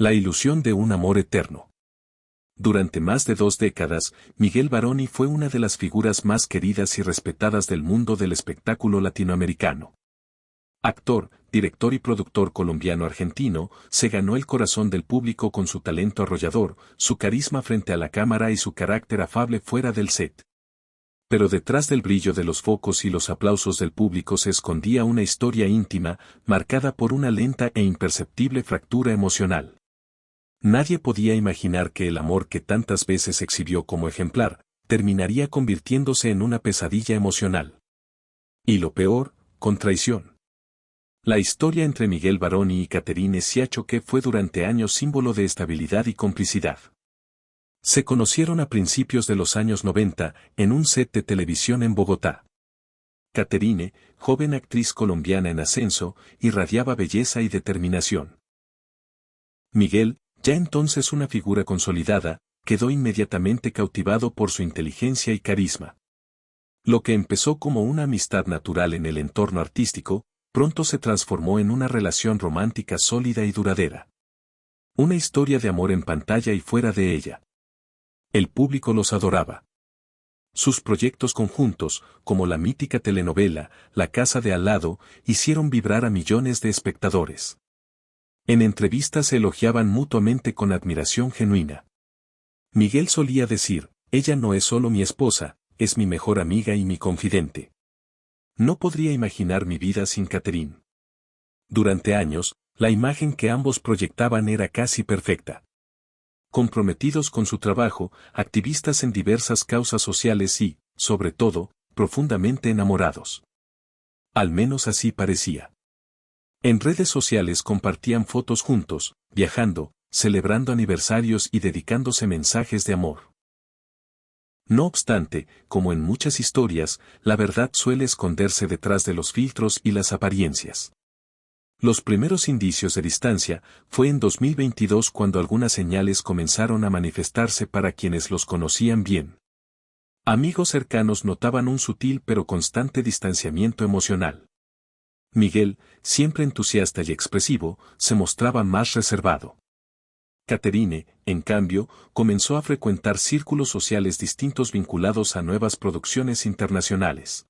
La ilusión de un amor eterno. Durante más de 2 décadas, Miguel Varoni fue una de las figuras más queridas y respetadas del mundo del espectáculo latinoamericano. Actor, director y productor colombiano-argentino, se ganó el corazón del público con su talento arrollador, su carisma frente a la cámara y su carácter afable fuera del set. Pero detrás del brillo de los focos y los aplausos del público se escondía una historia íntima, marcada por una lenta e imperceptible fractura emocional. Nadie podía imaginar que el amor que tantas veces exhibió como ejemplar, terminaría convirtiéndose en una pesadilla emocional. Y lo peor, con traición. La historia entre Miguel Varoni y Caterine Siachoque fue durante años símbolo de estabilidad y complicidad. Se conocieron a principios de los años 90, en un set de televisión en Bogotá. Caterine, joven actriz colombiana en ascenso, irradiaba belleza y determinación. Miguel, ya entonces una figura consolidada, quedó inmediatamente cautivado por su inteligencia y carisma. Lo que empezó como una amistad natural en el entorno artístico, pronto se transformó en una relación romántica sólida y duradera. Una historia de amor en pantalla y fuera de ella. El público los adoraba. Sus proyectos conjuntos, como la mítica telenovela La Casa de Al Lado, hicieron vibrar a millones de espectadores. En entrevistas se elogiaban mutuamente con admiración genuina. Miguel solía decir, ella no es solo mi esposa, es mi mejor amiga y mi confidente. No podría imaginar mi vida sin Caterine. Durante años, la imagen que ambos proyectaban era casi perfecta. Comprometidos con su trabajo, activistas en diversas causas sociales y, sobre todo, profundamente enamorados. Al menos así parecía. En redes sociales compartían fotos juntos, viajando, celebrando aniversarios y dedicándose mensajes de amor. No obstante, como en muchas historias, la verdad suele esconderse detrás de los filtros y las apariencias. Los primeros indicios de distancia fue en 2022 cuando algunas señales comenzaron a manifestarse para quienes los conocían bien. Amigos cercanos notaban un sutil pero constante distanciamiento emocional. Miguel, siempre entusiasta y expresivo, se mostraba más reservado. Caterine, en cambio, comenzó a frecuentar círculos sociales distintos vinculados a nuevas producciones internacionales.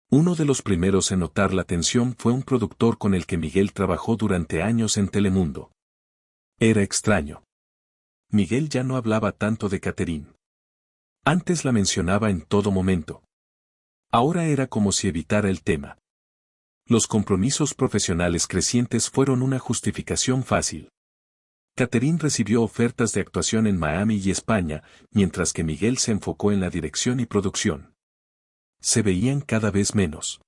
Uno de los primeros en notar la tensión fue un productor con el que Miguel trabajó durante años en Telemundo. Era extraño. Miguel ya no hablaba tanto de Caterine. Antes la mencionaba en todo momento. Ahora era como si evitara el tema. Los compromisos profesionales crecientes fueron una justificación fácil. Caterine recibió ofertas de actuación en Miami y España, mientras que Miguel se enfocó en la dirección y producción. Se veían cada vez menos.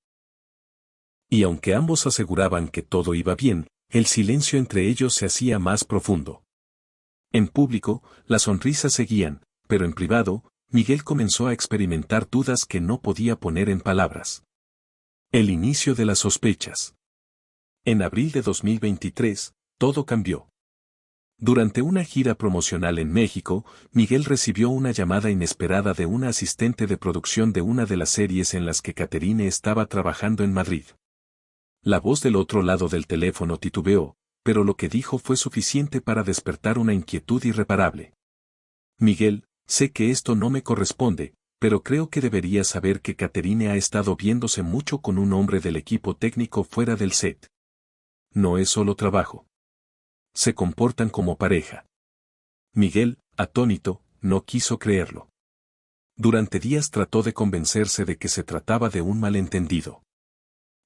Y aunque ambos aseguraban que todo iba bien, el silencio entre ellos se hacía más profundo. En público, las sonrisas seguían, pero en privado, Miguel comenzó a experimentar dudas que no podía poner en palabras. El inicio de las sospechas. En abril de 2023, todo cambió. Durante una gira promocional en México, Miguel recibió una llamada inesperada de una asistente de producción de una de las series en las que Caterine estaba trabajando en Madrid. La voz del otro lado del teléfono titubeó, pero lo que dijo fue suficiente para despertar una inquietud irreparable. Miguel, sé que esto no me corresponde, pero creo que deberías saber que Caterine ha estado viéndose mucho con un hombre del equipo técnico fuera del set. No es solo trabajo. Se comportan como pareja. Miguel, atónito, no quiso creerlo. Durante días trató de convencerse de que se trataba de un malentendido.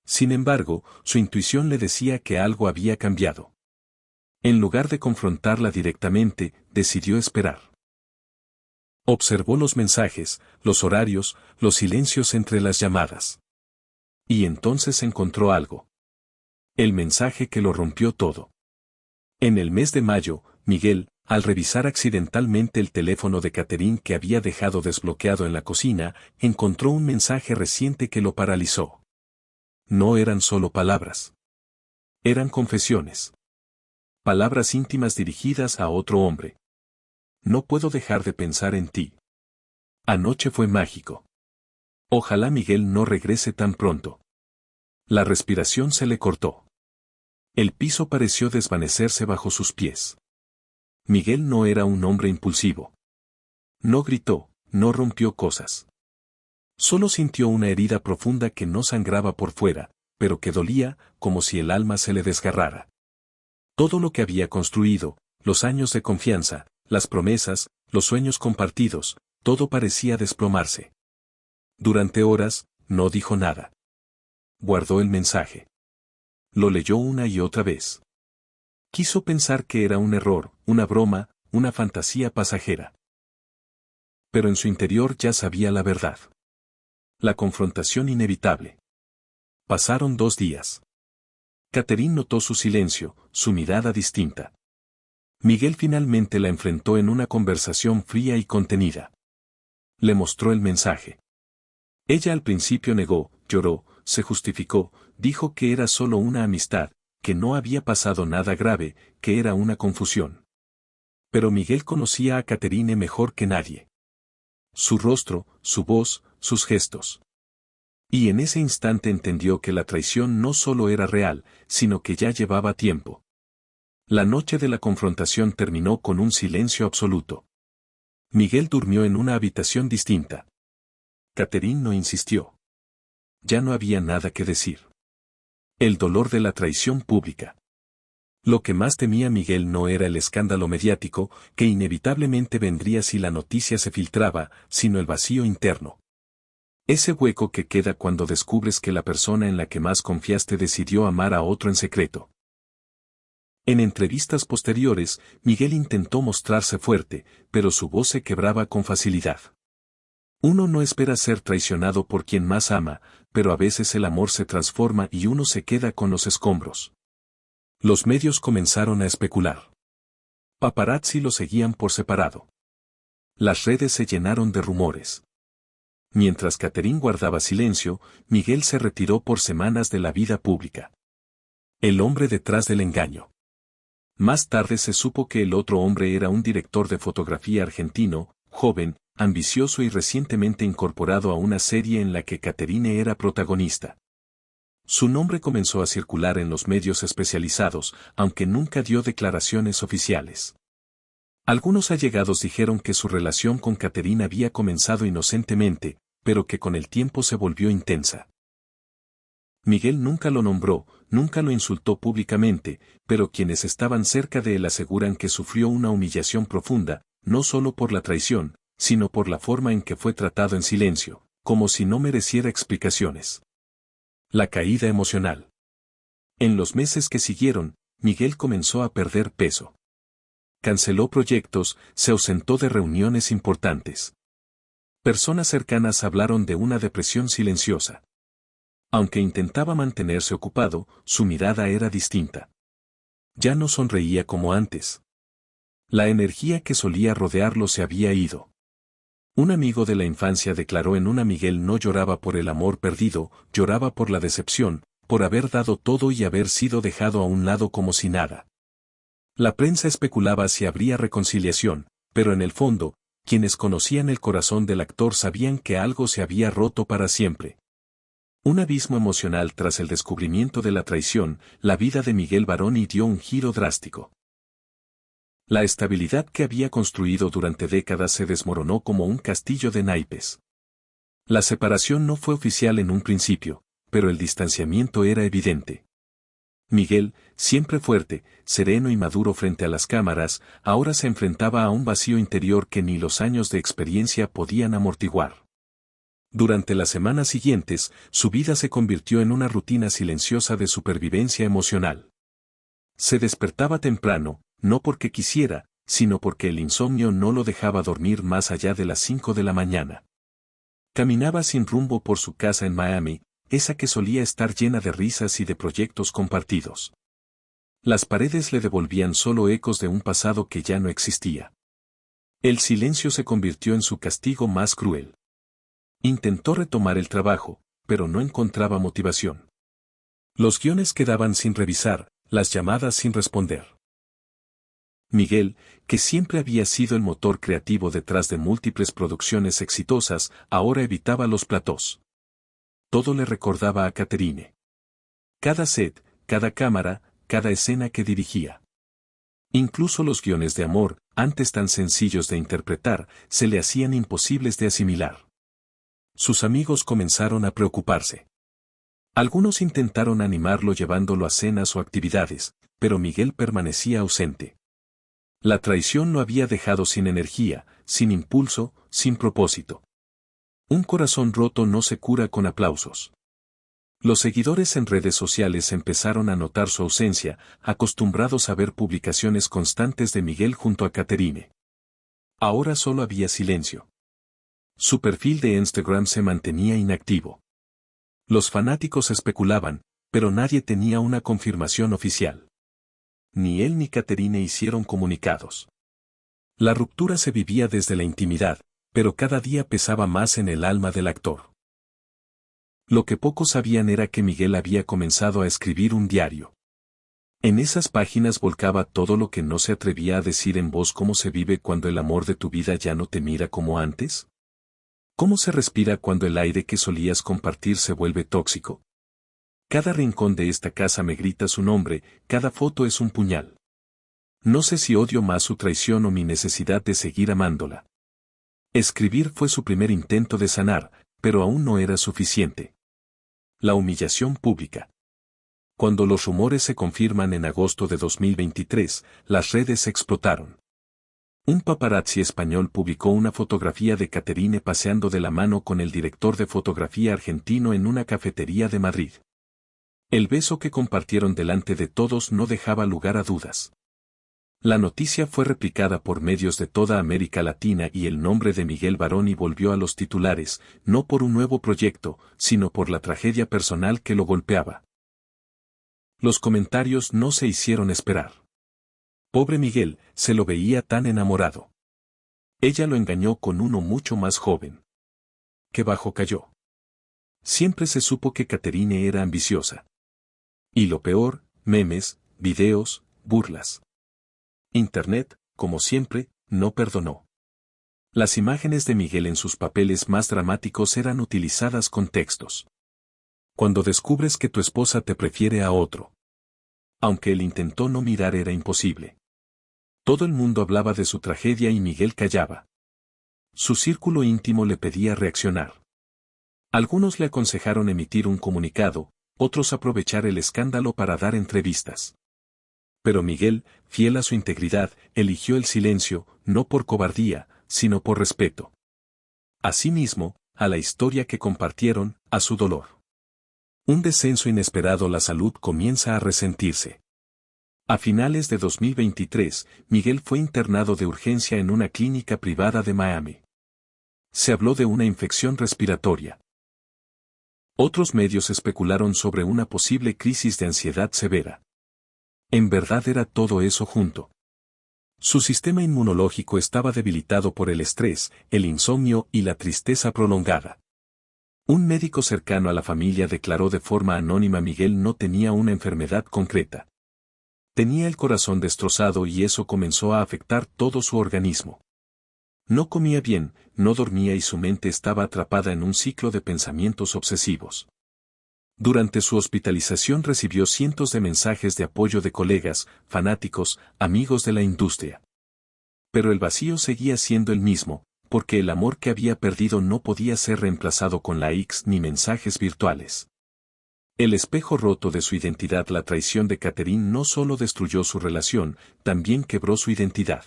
Sin embargo, su intuición le decía que algo había cambiado. En lugar de confrontarla directamente, decidió esperar. Observó los mensajes, los horarios, los silencios entre las llamadas. Y entonces encontró algo. El mensaje que lo rompió todo. En el mes de mayo, Miguel, al revisar accidentalmente el teléfono de Caterine que había dejado desbloqueado en la cocina, encontró un mensaje reciente que lo paralizó. No eran solo palabras. Eran confesiones. Palabras íntimas dirigidas a otro hombre. No puedo dejar de pensar en ti. Anoche fue mágico. Ojalá Miguel no regrese tan pronto. La respiración se le cortó. El piso pareció desvanecerse bajo sus pies. Miguel no era un hombre impulsivo. No gritó, no rompió cosas. Solo sintió una herida profunda que no sangraba por fuera, pero que dolía, como si el alma se le desgarrara. Todo lo que había construido, los años de confianza, las promesas, los sueños compartidos, todo parecía desplomarse. Durante horas, no dijo nada. Guardó el mensaje. Lo leyó una y otra vez. Quiso pensar que era un error, una broma, una fantasía pasajera. Pero en su interior ya sabía la verdad. La confrontación inevitable. Pasaron 2 días. Catherine notó su silencio, su mirada distinta. Miguel finalmente la enfrentó en una conversación fría y contenida. Le mostró el mensaje. Ella al principio negó, lloró, se justificó, dijo que era solo una amistad, que no había pasado nada grave, que era una confusión. Pero Miguel conocía a Catherine mejor que nadie. Su rostro, su voz, sus gestos. Y en ese instante entendió que la traición no solo era real, sino que ya llevaba tiempo. La noche de la confrontación terminó con un silencio absoluto. Miguel durmió en una habitación distinta. Catherine no insistió. Ya no había nada que decir. El dolor de la traición pública. Lo que más temía Miguel no era el escándalo mediático, que inevitablemente vendría si la noticia se filtraba, sino el vacío interno. Ese hueco que queda cuando descubres que la persona en la que más confiaste decidió amar a otro en secreto. En entrevistas posteriores, Miguel intentó mostrarse fuerte, pero su voz se quebraba con facilidad. Uno no espera ser traicionado por quien más ama, pero a veces el amor se transforma y uno se queda con los escombros. Los medios comenzaron a especular. Paparazzi lo seguían por separado. Las redes se llenaron de rumores. Mientras Catherine guardaba silencio, Miguel se retiró por semanas de la vida pública. El hombre detrás del engaño. Más tarde se supo que el otro hombre era un director de fotografía argentino, joven, ambicioso y recientemente incorporado a una serie en la que Catherine era protagonista. Su nombre comenzó a circular en los medios especializados, aunque nunca dio declaraciones oficiales. Algunos allegados dijeron que su relación con Catherine había comenzado inocentemente, pero que con el tiempo se volvió intensa. Miguel nunca lo nombró, nunca lo insultó públicamente, pero quienes estaban cerca de él aseguran que sufrió una humillación profunda, no solo por la traición, sino por la forma en que fue tratado en silencio, como si no mereciera explicaciones. La caída emocional. En los meses que siguieron, Miguel comenzó a perder peso. Canceló proyectos, se ausentó de reuniones importantes. Personas cercanas hablaron de una depresión silenciosa. Aunque intentaba mantenerse ocupado, su mirada era distinta. Ya no sonreía como antes. La energía que solía rodearlo se había ido. Un amigo de la infancia declaró en una: Miguel no lloraba por el amor perdido, lloraba por la decepción, por haber dado todo y haber sido dejado a un lado como si nada. La prensa especulaba si habría reconciliación, pero en el fondo, quienes conocían el corazón del actor sabían que algo se había roto para siempre. Un abismo emocional tras el descubrimiento de la traición, la vida de Miguel Baroni dio un giro drástico. La estabilidad que había construido durante décadas se desmoronó como un castillo de naipes. La separación no fue oficial en un principio, pero el distanciamiento era evidente. Miguel, siempre fuerte, sereno y maduro frente a las cámaras, ahora se enfrentaba a un vacío interior que ni los años de experiencia podían amortiguar. Durante las semanas siguientes, su vida se convirtió en una rutina silenciosa de supervivencia emocional. Se despertaba temprano, no porque quisiera, sino porque el insomnio no lo dejaba dormir más allá de las 5 de la mañana. Caminaba sin rumbo por su casa en Miami, esa que solía estar llena de risas y de proyectos compartidos. Las paredes le devolvían solo ecos de un pasado que ya no existía. El silencio se convirtió en su castigo más cruel. Intentó retomar el trabajo, pero no encontraba motivación. Los guiones quedaban sin revisar, las llamadas sin responder. Miguel, que siempre había sido el motor creativo detrás de múltiples producciones exitosas, ahora evitaba los platós. Todo le recordaba a Catherine. Cada set, cada cámara, cada escena que dirigía. Incluso los guiones de amor, antes tan sencillos de interpretar, se le hacían imposibles de asimilar. Sus amigos comenzaron a preocuparse. Algunos intentaron animarlo llevándolo a cenas o actividades, pero Miguel permanecía ausente. La traición lo había dejado sin energía, sin impulso, sin propósito. Un corazón roto no se cura con aplausos. Los seguidores en redes sociales empezaron a notar su ausencia, acostumbrados a ver publicaciones constantes de Miguel junto a Caterine. Ahora solo había silencio. Su perfil de Instagram se mantenía inactivo. Los fanáticos especulaban, pero nadie tenía una confirmación oficial. Ni él ni Caterine hicieron comunicados. La ruptura se vivía desde la intimidad, pero cada día pesaba más en el alma del actor. Lo que pocos sabían era que Miguel había comenzado a escribir un diario. En esas páginas volcaba todo lo que no se atrevía a decir en voz. ¿Cómo se vive cuando el amor de tu vida ya no te mira como antes? ¿Cómo se respira cuando el aire que solías compartir se vuelve tóxico? Cada rincón de esta casa me grita su nombre, cada foto es un puñal. No sé si odio más su traición o mi necesidad de seguir amándola. Escribir fue su primer intento de sanar, pero aún no era suficiente. La humillación pública. Cuando los rumores se confirman en agosto de 2023, las redes explotaron. Un paparazzi español publicó una fotografía de Caterine paseando de la mano con el director de fotografía argentino en una cafetería de Madrid. El beso que compartieron delante de todos no dejaba lugar a dudas. La noticia fue replicada por medios de toda América Latina y el nombre de Miguel Baroni volvió a los titulares, no por un nuevo proyecto, sino por la tragedia personal que lo golpeaba. Los comentarios no se hicieron esperar. Pobre Miguel, se lo veía tan enamorado. Ella lo engañó con uno mucho más joven. Qué bajo cayó. Siempre se supo que Caterine era ambiciosa. Y lo peor, memes, videos, burlas. Internet, como siempre, no perdonó. Las imágenes de Miguel en sus papeles más dramáticos eran utilizadas con textos. Cuando descubres que tu esposa te prefiere a otro. Aunque él intentó no mirar, era imposible. Todo el mundo hablaba de su tragedia y Miguel callaba. Su círculo íntimo le pedía reaccionar. Algunos le aconsejaron emitir un comunicado, otros aprovechar el escándalo para dar entrevistas. Pero Miguel, fiel a su integridad, eligió el silencio, no por cobardía, sino por respeto. Asimismo, a la historia que compartieron, a su dolor. Un descenso inesperado. La salud comienza a resentirse. A finales de 2023, Miguel fue internado de urgencia en una clínica privada de Miami. Se habló de una infección respiratoria. Otros medios especularon sobre una posible crisis de ansiedad severa. En verdad era todo eso junto. Su sistema inmunológico estaba debilitado por el estrés, el insomnio y la tristeza prolongada. Un médico cercano a la familia declaró de forma anónima: Miguel no tenía una enfermedad concreta. Tenía el corazón destrozado y eso comenzó a afectar todo su organismo. No comía bien, no dormía y su mente estaba atrapada en un ciclo de pensamientos obsesivos. Durante su hospitalización recibió cientos de mensajes de apoyo de colegas, fanáticos, amigos de la industria. Pero el vacío seguía siendo el mismo, porque el amor que había perdido no podía ser reemplazado con likes ni mensajes virtuales. El espejo roto de su identidad. La traición de Caterine no solo destruyó su relación, también quebró su identidad.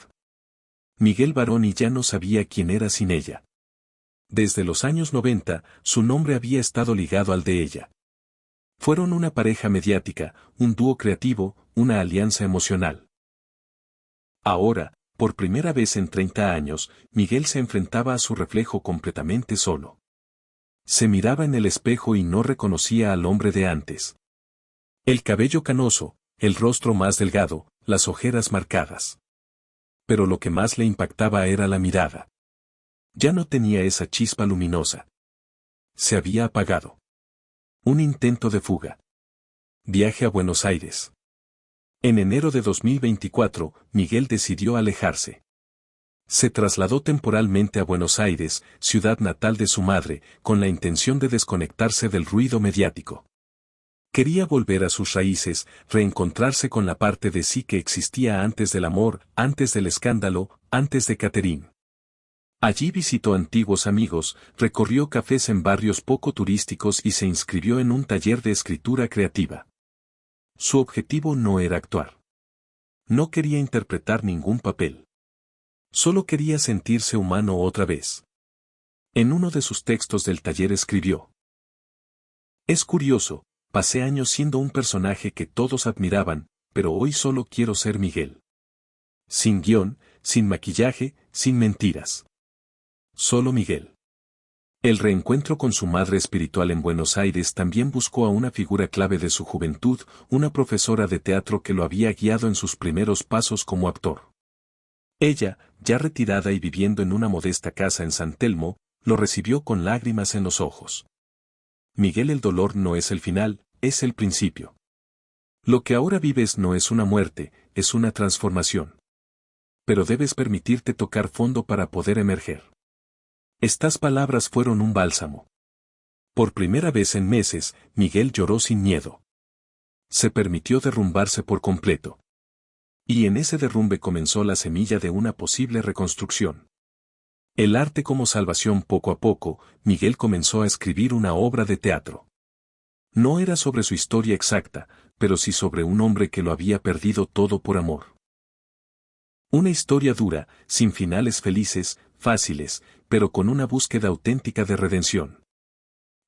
Miguel Baroni ya no sabía quién era sin ella. Desde los años 90, su nombre había estado ligado al de ella. Fueron una pareja mediática, un dúo creativo, una alianza emocional. Ahora, por primera vez en 30 años, Miguel se enfrentaba a su reflejo completamente solo. Se miraba en el espejo y no reconocía al hombre de antes. El cabello canoso, el rostro más delgado, las ojeras marcadas. Pero lo que más le impactaba era la mirada. Ya no tenía esa chispa luminosa. Se había apagado. Un intento de fuga. Viaje a Buenos Aires. En enero de 2024, Miguel decidió alejarse. Se trasladó temporalmente a Buenos Aires, ciudad natal de su madre, con la intención de desconectarse del ruido mediático. Quería volver a sus raíces, reencontrarse con la parte de sí que existía antes del amor, antes del escándalo, antes de Catherine. Allí visitó antiguos amigos, recorrió cafés en barrios poco turísticos y se inscribió en un taller de escritura creativa. Su objetivo no era actuar. No quería interpretar ningún papel. Solo quería sentirse humano otra vez. En uno de sus textos del taller escribió: "Es curioso, pasé años siendo un personaje que todos admiraban, pero hoy solo quiero ser Miguel. Sin guión, sin maquillaje, sin mentiras. Solo Miguel". El reencuentro con su madre espiritual en Buenos Aires también buscó a una figura clave de su juventud, una profesora de teatro que lo había guiado en sus primeros pasos como actor. Ella, ya retirada y viviendo en una modesta casa en San Telmo, lo recibió con lágrimas en los ojos. "Miguel, el dolor no es el final, es el principio. Lo que ahora vives no es una muerte, es una transformación. Pero debes permitirte tocar fondo para poder emerger". Estas palabras fueron un bálsamo. Por primera vez en meses, Miguel lloró sin miedo. Se permitió derrumbarse por completo. Y en ese derrumbe comenzó la semilla de una posible reconstrucción. El arte como salvación. Poco a poco, Miguel comenzó a escribir una obra de teatro. No era sobre su historia exacta, pero sí sobre un hombre que lo había perdido todo por amor. Una historia dura, sin finales felices, fáciles, pero con una búsqueda auténtica de redención.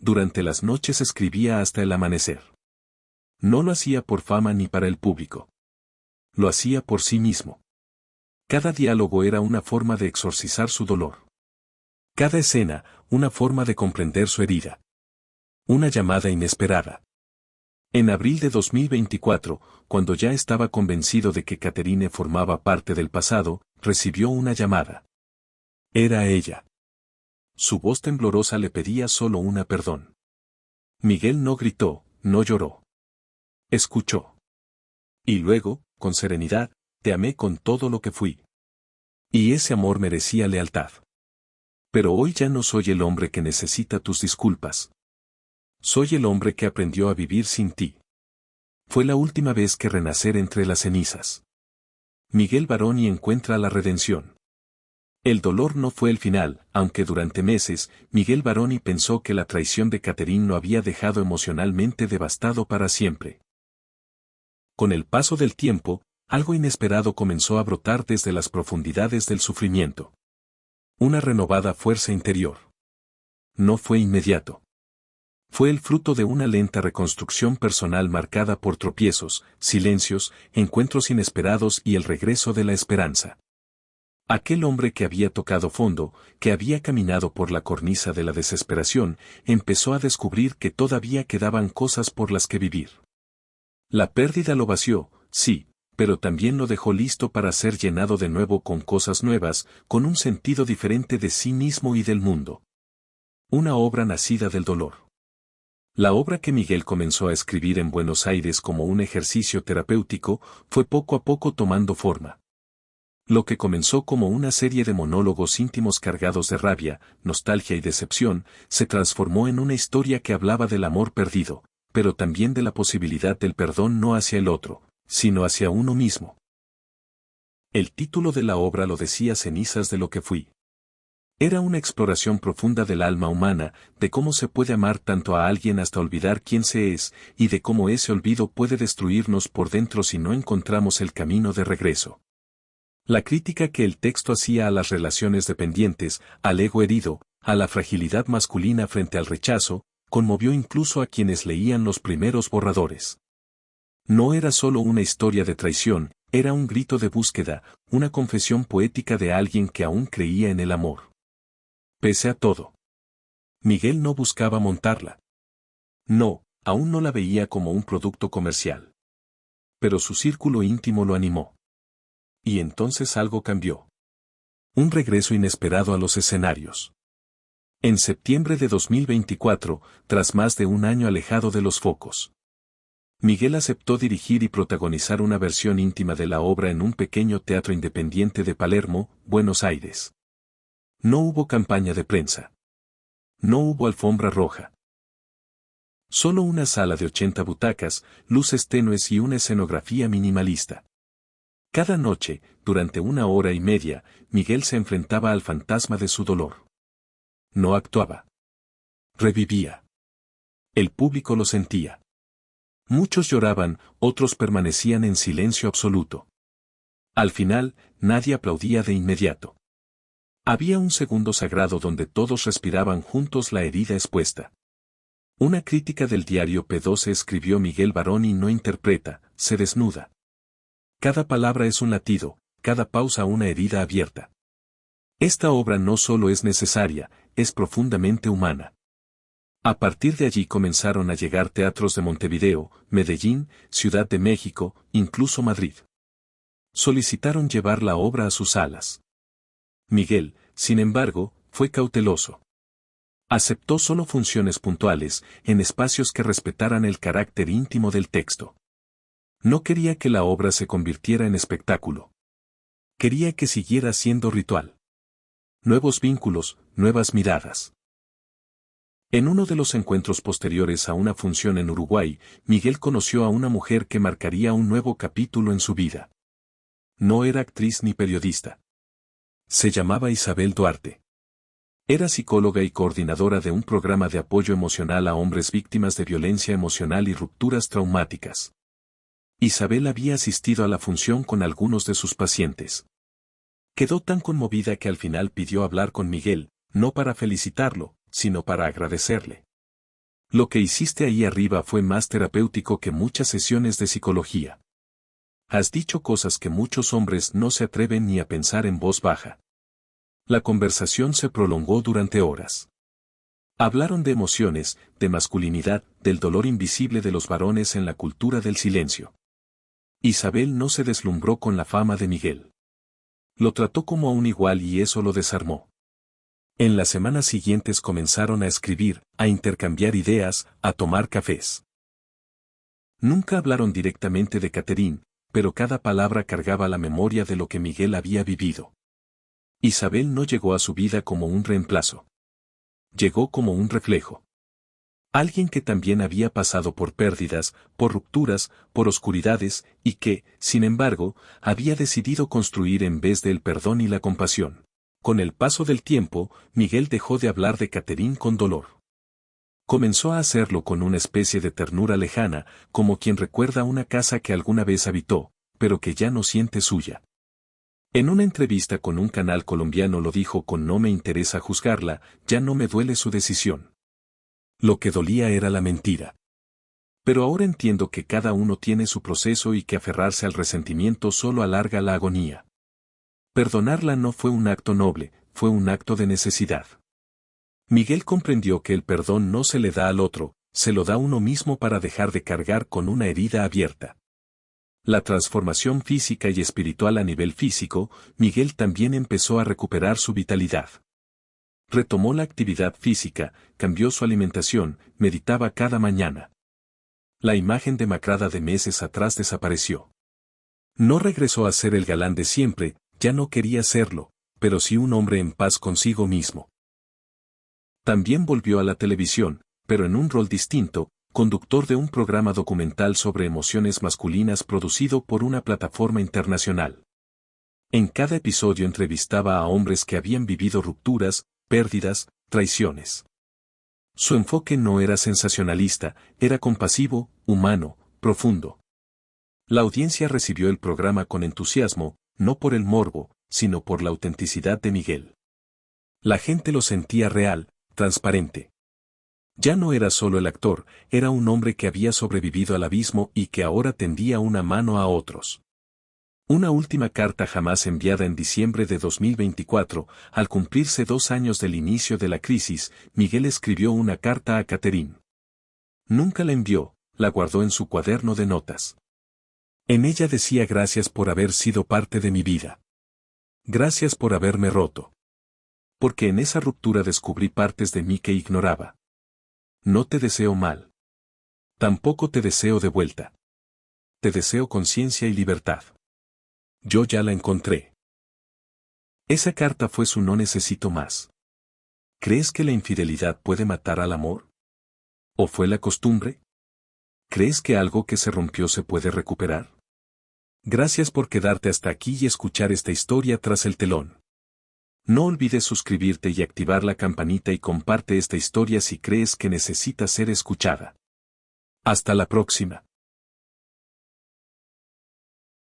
Durante las noches escribía hasta el amanecer. No lo hacía por fama ni para el público. Lo hacía por sí mismo. Cada diálogo era una forma de exorcizar su dolor. Cada escena, una forma de comprender su herida. Una llamada inesperada. En abril de 2024, cuando ya estaba convencido de que Catherine formaba parte del pasado, recibió una llamada. Era ella. Su voz temblorosa le pedía solo una perdón. Miguel no gritó, no lloró. Escuchó. Y luego, con serenidad: "Te amé con todo lo que fui. Y ese amor merecía lealtad. Pero hoy ya no soy el hombre que necesita tus disculpas. Soy el hombre que aprendió a vivir sin ti". Fue la última vez que renacer entre las cenizas. Miguel Baroni encuentra la redención. El dolor no fue el final, aunque durante meses, Miguel Baroni pensó que la traición de Catherine lo había dejado emocionalmente devastado para siempre. Con el paso del tiempo, algo inesperado comenzó a brotar desde las profundidades del sufrimiento. Una renovada fuerza interior. No fue inmediato. Fue el fruto de una lenta reconstrucción personal marcada por tropiezos, silencios, encuentros inesperados y el regreso de la esperanza. Aquel hombre que había tocado fondo, que había caminado por la cornisa de la desesperación, empezó a descubrir que todavía quedaban cosas por las que vivir. La pérdida lo vació, sí, pero también lo dejó listo para ser llenado de nuevo con cosas nuevas, con un sentido diferente de sí mismo y del mundo. Una obra nacida del dolor. La obra que Miguel comenzó a escribir en Buenos Aires como un ejercicio terapéutico, fue poco a poco tomando forma. Lo que comenzó como una serie de monólogos íntimos cargados de rabia, nostalgia y decepción, se transformó en una historia que hablaba del amor perdido, pero también de la posibilidad del perdón no hacia el otro, sino hacia uno mismo. El título de la obra lo decía: "Cenizas de lo que fui". Era una exploración profunda del alma humana, de cómo se puede amar tanto a alguien hasta olvidar quién se es, y de cómo ese olvido puede destruirnos por dentro si no encontramos el camino de regreso. La crítica que el texto hacía a las relaciones dependientes, al ego herido, a la fragilidad masculina frente al rechazo, conmovió incluso a quienes leían los primeros borradores. No era solo una historia de traición, era un grito de búsqueda, una confesión poética de alguien que aún creía en el amor. Pese a todo, Miguel no buscaba montarla. No, aún no la veía como un producto comercial. Pero su círculo íntimo lo animó. Y entonces algo cambió. Un regreso inesperado a los escenarios. En septiembre de 2024, tras más de un año alejado de los focos, Miguel aceptó dirigir y protagonizar una versión íntima de la obra en un pequeño teatro independiente de Palermo, Buenos Aires. No hubo campaña de prensa. No hubo alfombra roja. Solo una sala de 80 butacas, luces tenues y una escenografía minimalista. Cada noche, durante 1 hora y media, Miguel se enfrentaba al fantasma de su dolor. No actuaba. Revivía. El público lo sentía. Muchos lloraban, otros permanecían en silencio absoluto. Al final, nadie aplaudía de inmediato. Había un segundo sagrado donde todos respiraban juntos la herida expuesta. Una crítica del diario P12 escribió: Miguel Baroni no interpreta, se desnuda. Cada palabra es un latido, cada pausa una herida abierta. Esta obra no solo es necesaria, es profundamente humana. A partir de allí comenzaron a llegar teatros de Montevideo, Medellín, Ciudad de México, incluso Madrid. Solicitaron llevar la obra a sus salas. Miguel, sin embargo, fue cauteloso. Aceptó solo funciones puntuales, en espacios que respetaran el carácter íntimo del texto. No quería que la obra se convirtiera en espectáculo. Quería que siguiera siendo ritual. Nuevos vínculos, nuevas miradas. En uno de los encuentros posteriores a una función en Uruguay, Miguel conoció a una mujer que marcaría un nuevo capítulo en su vida. No era actriz ni periodista. Se llamaba Isabel Duarte. Era psicóloga y coordinadora de un programa de apoyo emocional a hombres víctimas de violencia emocional y rupturas traumáticas. Isabel había asistido a la función con algunos de sus pacientes. Quedó tan conmovida que al final pidió hablar con Miguel, no para felicitarlo, sino para agradecerle. Lo que hiciste ahí arriba fue más terapéutico que muchas sesiones de psicología. Has dicho cosas que muchos hombres no se atreven ni a pensar en voz baja. La conversación se prolongó durante horas. Hablaron de emociones, de masculinidad, del dolor invisible de los varones en la cultura del silencio. Isabel no se deslumbró con la fama de Miguel. Lo trató como a un igual y eso lo desarmó. En las semanas siguientes comenzaron a escribir, a intercambiar ideas, a tomar cafés. Nunca hablaron directamente de Catherine, pero cada palabra cargaba la memoria de lo que Miguel había vivido. Isabel no llegó a su vida como un reemplazo. Llegó como un reflejo. Alguien que también había pasado por pérdidas, por rupturas, por oscuridades, y que, sin embargo, había decidido construir en vez del perdón y la compasión. Con el paso del tiempo, Miguel dejó de hablar de Catherine con dolor. Comenzó a hacerlo con una especie de ternura lejana, como quien recuerda una casa que alguna vez habitó, pero que ya no siente suya. En una entrevista con un canal colombiano lo dijo con: no me interesa juzgarla, ya no me duele su decisión. Lo que dolía era la mentira. Pero ahora entiendo que cada uno tiene su proceso y que aferrarse al resentimiento solo alarga la agonía. Perdonarla no fue un acto noble, fue un acto de necesidad. Miguel comprendió que el perdón no se le da al otro, se lo da uno mismo para dejar de cargar con una herida abierta. La transformación física y espiritual. A nivel físico, Miguel también empezó a recuperar su vitalidad. Retomó la actividad física, cambió su alimentación, meditaba cada mañana. La imagen demacrada de meses atrás desapareció. No regresó a ser el galán de siempre, ya no quería serlo, pero sí un hombre en paz consigo mismo. También volvió a la televisión, pero en un rol distinto, conductor de un programa documental sobre emociones masculinas producido por una plataforma internacional. En cada episodio entrevistaba a hombres que habían vivido rupturas, pérdidas, traiciones. Su enfoque no era sensacionalista, era compasivo, humano, profundo. La audiencia recibió el programa con entusiasmo, no por el morbo, sino por la autenticidad de Miguel. La gente lo sentía real, transparente. Ya no era solo el actor, era un hombre que había sobrevivido al abismo y que ahora tendía una mano a otros. Una última carta jamás enviada en diciembre de 2024, al cumplirse 2 años del inicio de la crisis, Miguel escribió una carta a Catherine. Nunca la envió, la guardó en su cuaderno de notas. En ella decía: gracias por haber sido parte de mi vida. Gracias por haberme roto. Porque en esa ruptura descubrí partes de mí que ignoraba. No te deseo mal. Tampoco te deseo de vuelta. Te deseo conciencia y libertad. Yo ya la encontré. Esa carta fue su no necesito más. ¿Crees que la infidelidad puede matar al amor? ¿O fue la costumbre? ¿Crees que algo que se rompió se puede recuperar? Gracias por quedarte hasta aquí y escuchar esta historia tras el telón. No olvides suscribirte y activar la campanita y comparte esta historia si crees que necesita ser escuchada. Hasta la próxima.